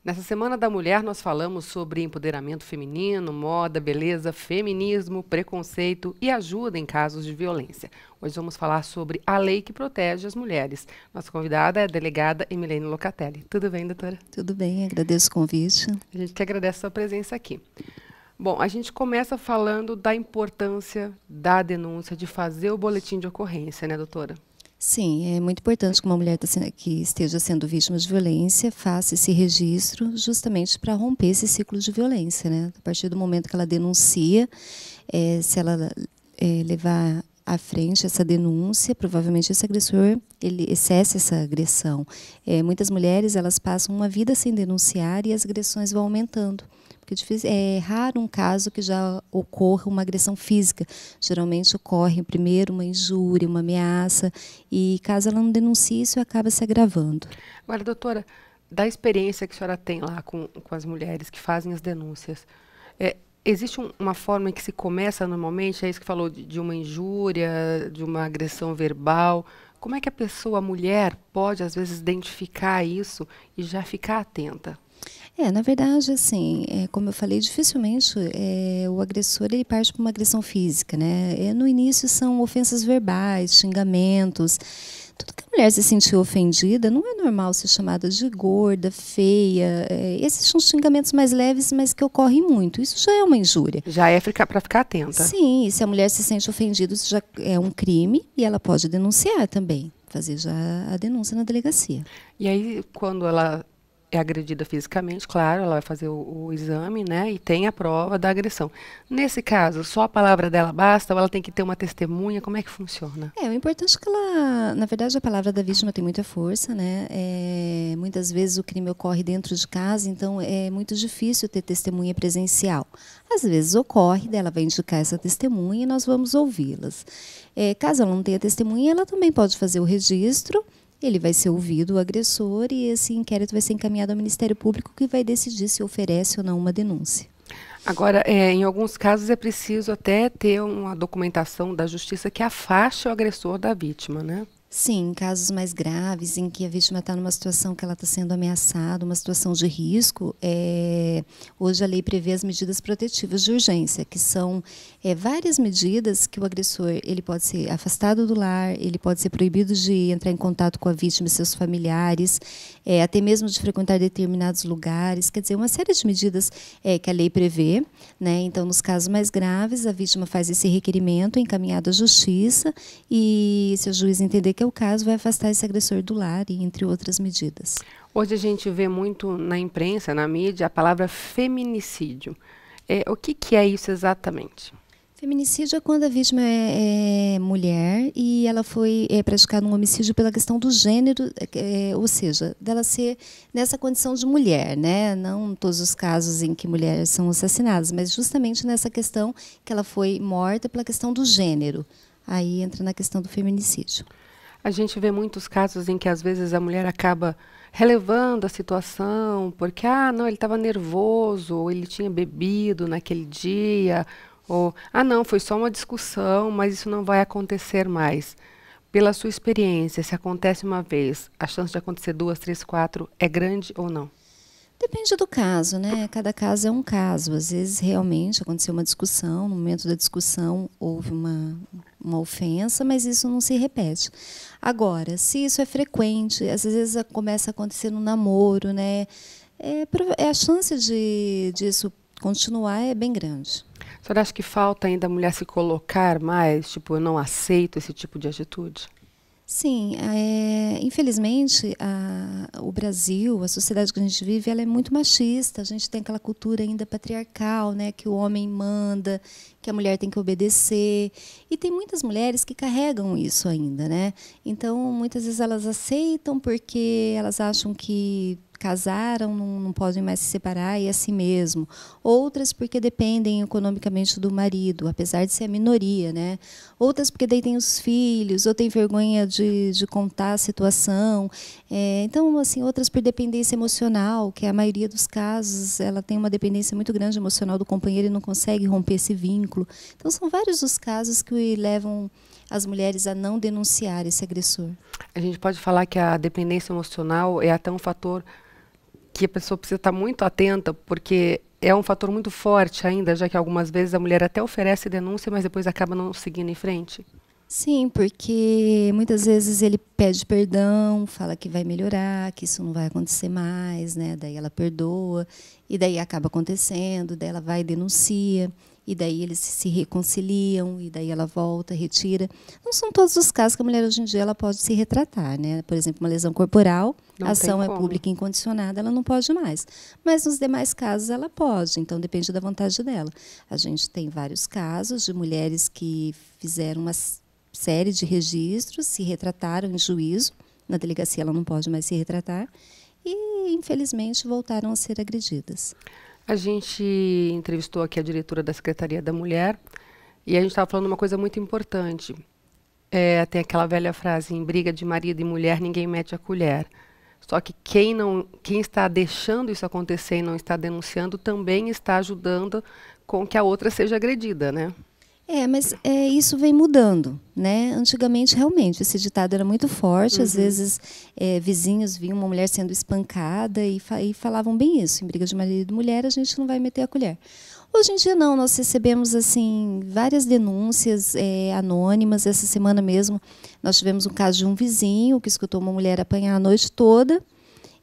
Nessa Semana da Mulher, nós falamos sobre empoderamento feminino, moda, beleza, feminismo, preconceito e ajuda em casos de violência. Hoje vamos falar sobre a lei que protege as mulheres. Nossa convidada é a delegada Emilene Locatelli. Tudo bem, doutora? Tudo bem, agradeço o convite. A gente que agradece a sua presença aqui. Bom, a gente começa falando da importância da denúncia, de fazer o boletim de ocorrência, né, doutora? Sim, é muito importante que uma mulher que esteja sendo vítima de violência faça esse registro justamente para romper esse ciclo de violência, né? A partir do momento que ela denuncia, se ela levar à frente essa denúncia, provavelmente esse agressor ele cessa essa agressão. Muitas mulheres elas passam uma vida sem denunciar e as agressões vão aumentando. Porque é raro um caso que já ocorra uma agressão física. Geralmente ocorre primeiro uma injúria, uma ameaça, e caso ela não denuncie, isso acaba se agravando. Agora, doutora, da experiência que a senhora tem lá com as mulheres que fazem as denúncias, existe uma forma em que se começa normalmente, é isso que falou, de uma injúria, de uma agressão verbal. Como é que a pessoa, a mulher, pode, às vezes, identificar isso e já ficar atenta? Na verdade, assim, como eu falei, dificilmente o agressor ele parte para uma agressão física, né? No início são ofensas verbais, xingamentos. Tudo que a mulher se sentir ofendida, não é normal ser chamada de gorda, feia. Esses são xingamentos mais leves, mas que ocorrem muito. Isso já é uma injúria. Já é para ficar atenta. Sim, e se a mulher se sente ofendida, isso já é um crime e ela pode denunciar também, fazer já a denúncia na delegacia. E aí, quando ela é agredida fisicamente, claro, ela vai fazer o exame, né, e tem a prova da agressão. Nesse caso, só a palavra dela basta ou ela tem que ter uma testemunha? Como é que funciona? O importante é que ela, na verdade, a palavra da vítima tem muita força, né? Muitas vezes o crime ocorre dentro de casa, então é muito difícil ter testemunha presencial. Às vezes ocorre, ela vai indicar essa testemunha e nós vamos ouvi-las. Caso ela não tenha testemunha, ela também pode fazer o registro. Ele vai ser ouvido, o agressor, e esse inquérito vai ser encaminhado ao Ministério Público, que vai decidir se oferece ou não uma denúncia. Agora, em alguns casos é preciso até ter uma documentação da justiça que afaste o agressor da vítima, né? Sim, em casos mais graves, em que a vítima está numa situação que ela está sendo ameaçada, uma situação de risco, hoje a lei prevê as medidas protetivas de urgência, que são várias medidas que o agressor ele pode ser afastado do lar, ele pode ser proibido de entrar em contato com a vítima e seus familiares, até mesmo de frequentar determinados lugares, quer dizer, uma série de medidas que a lei prevê, né? Então, nos casos mais graves, a vítima faz esse requerimento encaminhado à justiça e, se o juiz entender que é o caso, vai afastar esse agressor do lar, e entre outras medidas. Hoje a gente vê muito na imprensa, na mídia, a palavra feminicídio. O que é isso exatamente? Feminicídio é quando a vítima é mulher e ela foi praticada um homicídio pela questão do gênero, ou seja, dela ser nessa condição de mulher, né? Não todos os casos em que mulheres são assassinadas, mas justamente nessa questão que ela foi morta pela questão do gênero. Aí entra na questão do feminicídio. A gente vê muitos casos em que às vezes a mulher acaba relevando a situação, porque, não, ele estava nervoso, ou ele tinha bebido naquele dia, ou, não, foi só uma discussão, mas isso não vai acontecer mais. Pela sua experiência, se acontece uma vez, a chance de acontecer duas, três, quatro é grande ou não? Depende do caso, né? Cada caso é um caso. Às vezes, realmente, aconteceu uma discussão, no momento da discussão houve uma ofensa, mas isso não se repete. Agora, se isso é frequente, às vezes começa a acontecer no namoro, né? A chance disso continuar é bem grande. A senhora acha que falta ainda a mulher se colocar mais, tipo, eu não aceito esse tipo de atitude? Sim, infelizmente o Brasil, a sociedade que a gente vive, ela é muito machista. A gente tem aquela cultura ainda patriarcal, né, que o homem manda, que a mulher tem que obedecer. E tem muitas mulheres que carregam isso ainda, né? Então, muitas vezes elas aceitam porque elas acham que casaram, não podem mais se separar e é assim mesmo. Outras porque dependem economicamente do marido, apesar de ser a minoria, né? Outras porque daí tem os filhos, ou tem vergonha de contar a situação. Então, assim, outras por dependência emocional, que a maioria dos casos ela tem uma dependência muito grande emocional do companheiro e não consegue romper esse vínculo. Então, são vários os casos que levam as mulheres a não denunciar esse agressor. A gente pode falar que a dependência emocional é até um fator que a pessoa precisa estar muito atenta, porque é um fator muito forte ainda, já que algumas vezes a mulher até oferece denúncia, mas depois acaba não seguindo em frente? Sim, porque muitas vezes ele pede perdão, fala que vai melhorar, que isso não vai acontecer mais, né? Daí ela perdoa, e daí acaba acontecendo, daí ela vai e denuncia, e daí eles se reconciliam, e daí ela volta, retira. Não são todos os casos que a mulher hoje em dia ela pode se retratar, né? Por exemplo, uma lesão corporal, a Não tem ação é como. pública e incondicionada, ela não pode mais. Mas nos demais casos ela pode, então depende da vontade dela. A gente tem vários casos de mulheres que fizeram uma série de registros, se retrataram em juízo, na delegacia ela não pode mais se retratar, e infelizmente voltaram a ser agredidas. A gente entrevistou aqui a diretora da Secretaria da Mulher e a gente estava falando uma coisa muito importante. Tem aquela velha frase, em briga de marido e mulher, ninguém mete a colher. Só que quem está deixando isso acontecer e não está denunciando também está ajudando com que a outra seja agredida, né? Mas isso vem mudando, né? Antigamente, realmente, esse ditado era muito forte. Às vezes, vizinhos viam uma mulher sendo espancada e falavam bem isso. Em briga de marido e mulher, a gente não vai meter a colher. Hoje em dia, não. Nós recebemos assim várias denúncias anônimas. Essa semana mesmo, nós tivemos um caso de um vizinho que escutou uma mulher apanhar a noite toda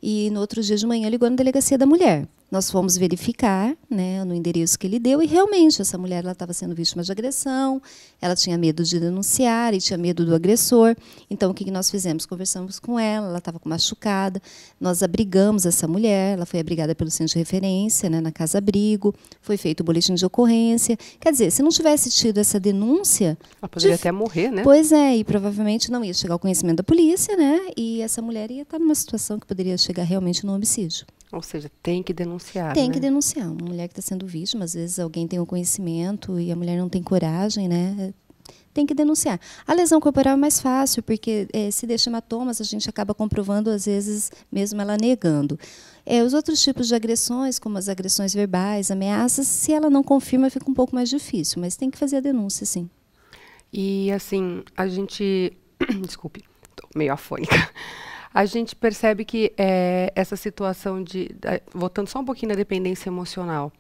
e, no outro dia de manhã, ligou na delegacia da mulher. Nós fomos verificar, né, no endereço que ele deu, e realmente essa mulher estava sendo vítima de agressão, ela tinha medo de denunciar e tinha medo do agressor. Então, o que nós fizemos? Conversamos com ela estava machucada, nós abrigamos essa mulher, ela foi abrigada pelo centro de referência, né, na Casa Abrigo, foi feito o boletim de ocorrência. Quer dizer, se não tivesse tido essa denúncia... Ela poderia até morrer, né? Pois e provavelmente não ia chegar ao conhecimento da polícia, né, e essa mulher ia estar numa situação que poderia chegar realmente no homicídio. Ou seja, tem que denunciar, Tem né? que denunciar. Uma mulher que está sendo vítima, às vezes alguém tem o conhecimento e a mulher não tem coragem, né? Tem que denunciar. A lesão corporal é mais fácil, porque se deixa hematomas, a gente acaba comprovando, às vezes, mesmo ela negando. Os outros tipos de agressões, como as agressões verbais, ameaças, se ela não confirma, fica um pouco mais difícil, mas tem que fazer a denúncia, sim. E, assim, a gente... Desculpe, estou meio afônica. A gente percebe que essa situação voltando só um pouquinho na dependência emocional,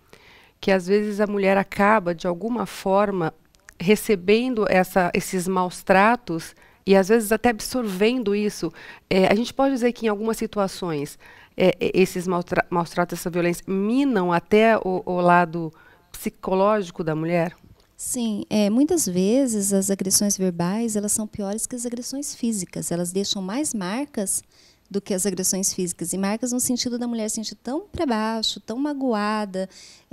que às vezes a mulher acaba, de alguma forma, recebendo esses maus tratos e às vezes até absorvendo isso. A gente pode dizer que em algumas situações esses maus tratos, essa violência, minam até o lado psicológico da mulher? Sim, muitas vezes as agressões verbais elas são piores que as agressões físicas. Elas deixam mais marcas do que as agressões físicas. E marcas no sentido da mulher se sentir tão para baixo, tão magoada,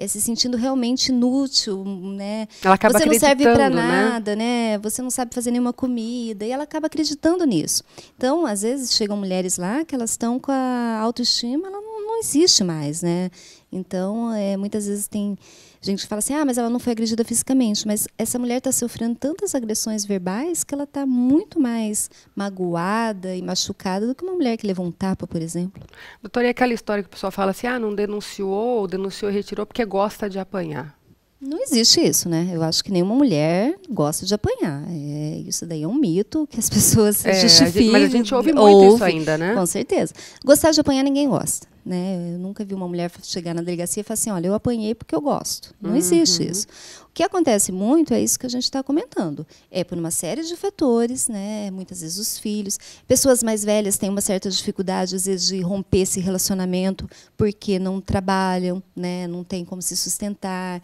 se sentindo realmente inútil, né? Ela acaba Você não serve para acreditando, nada, né? Você não sabe fazer nenhuma comida. E ela acaba acreditando nisso. Então, às vezes, chegam mulheres lá que elas estão com a autoestima, ela não existe mais, né? Então, muitas vezes tem gente que fala assim, mas ela não foi agredida fisicamente, mas essa mulher está sofrendo tantas agressões verbais que ela está muito mais magoada e machucada do que uma mulher que levou um tapa, por exemplo. Doutora, e aquela história que o pessoal fala assim, não denunciou, ou denunciou e retirou porque gosta de apanhar? Não existe isso, né? Eu acho que nenhuma mulher gosta de apanhar. Isso daí é um mito que as pessoas justificam. Mas a gente ouve muito isso ainda, né? Com certeza. Gostar de apanhar ninguém gosta. Né? Eu nunca vi uma mulher chegar na delegacia e falar assim, olha, eu apanhei porque eu gosto. Não existe isso. O que acontece muito é isso que a gente está comentando. É por uma série de fatores, né? Muitas vezes os filhos. Pessoas mais velhas têm uma certa dificuldade, às vezes, de romper esse relacionamento porque não trabalham, né? Não tem como se sustentar,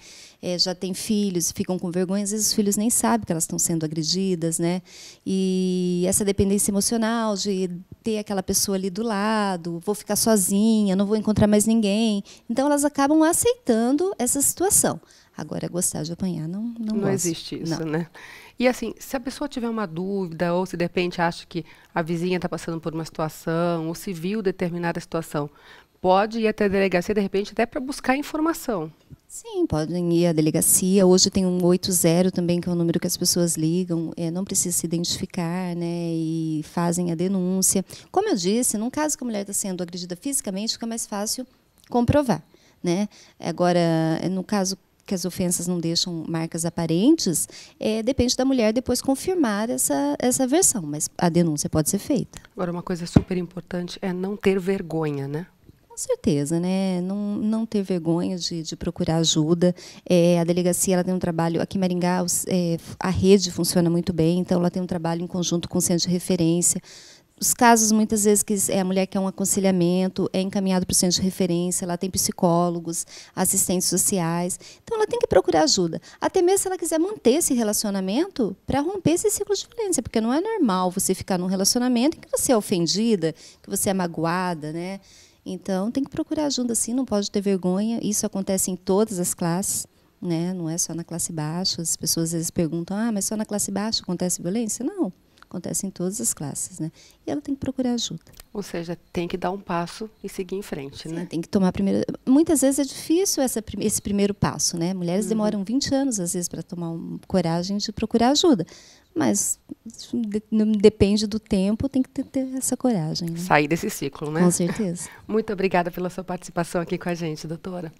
já têm filhos, ficam com vergonha. Às vezes os filhos nem sabem que elas estão sendo agredidas, né? E essa dependência emocional de ter aquela pessoa ali do lado, vou ficar sozinha, não vou encontrar mais ninguém. Então, elas acabam aceitando essa situação. Agora, gostar de apanhar não existe isso, né? E assim, se a pessoa tiver uma dúvida, ou se de repente acha que a vizinha está passando por uma situação, ou se viu determinada situação, pode ir até a delegacia, de repente, até para buscar informação. Sim, podem ir à delegacia. Hoje tem um 80 também, que é o número que as pessoas ligam. Não precisa se identificar, né? E fazem a denúncia. Como eu disse, num caso que a mulher está sendo agredida fisicamente, fica mais fácil comprovar, né? Agora, no caso que as ofensas não deixam marcas aparentes, depende da mulher depois confirmar essa versão, mas a denúncia pode ser feita. Agora, uma coisa super importante é não ter vergonha, né? Com certeza, né? Não ter vergonha de procurar ajuda. A delegacia ela tem um trabalho, aqui em Maringá, a rede funciona muito bem, então ela tem um trabalho em conjunto com o centro de referência. Os casos, muitas vezes, que a mulher quer um aconselhamento, é encaminhado para o centro de referência, ela tem psicólogos, assistentes sociais. Então, ela tem que procurar ajuda. Até mesmo se ela quiser manter esse relacionamento para romper esse ciclo de violência, porque não é normal você ficar num relacionamento em que você é ofendida, que você é magoada, né? Então, tem que procurar ajuda, sim, não pode ter vergonha. Isso acontece em todas as classes, né? Não é só na classe baixa. As pessoas, às vezes, perguntam, mas só na classe baixa acontece violência? Não. Acontece em todas as classes, né? E ela tem que procurar ajuda. Ou seja, tem que dar um passo e seguir em frente, Sim, né? tem que tomar primeiro. Muitas vezes é difícil esse primeiro passo, né? Mulheres demoram 20 anos, às vezes, para tomar coragem de procurar ajuda. Mas depende do tempo, tem que ter essa coragem. Né? Sair desse ciclo, né? Com certeza. Muito obrigada pela sua participação aqui com a gente, doutora.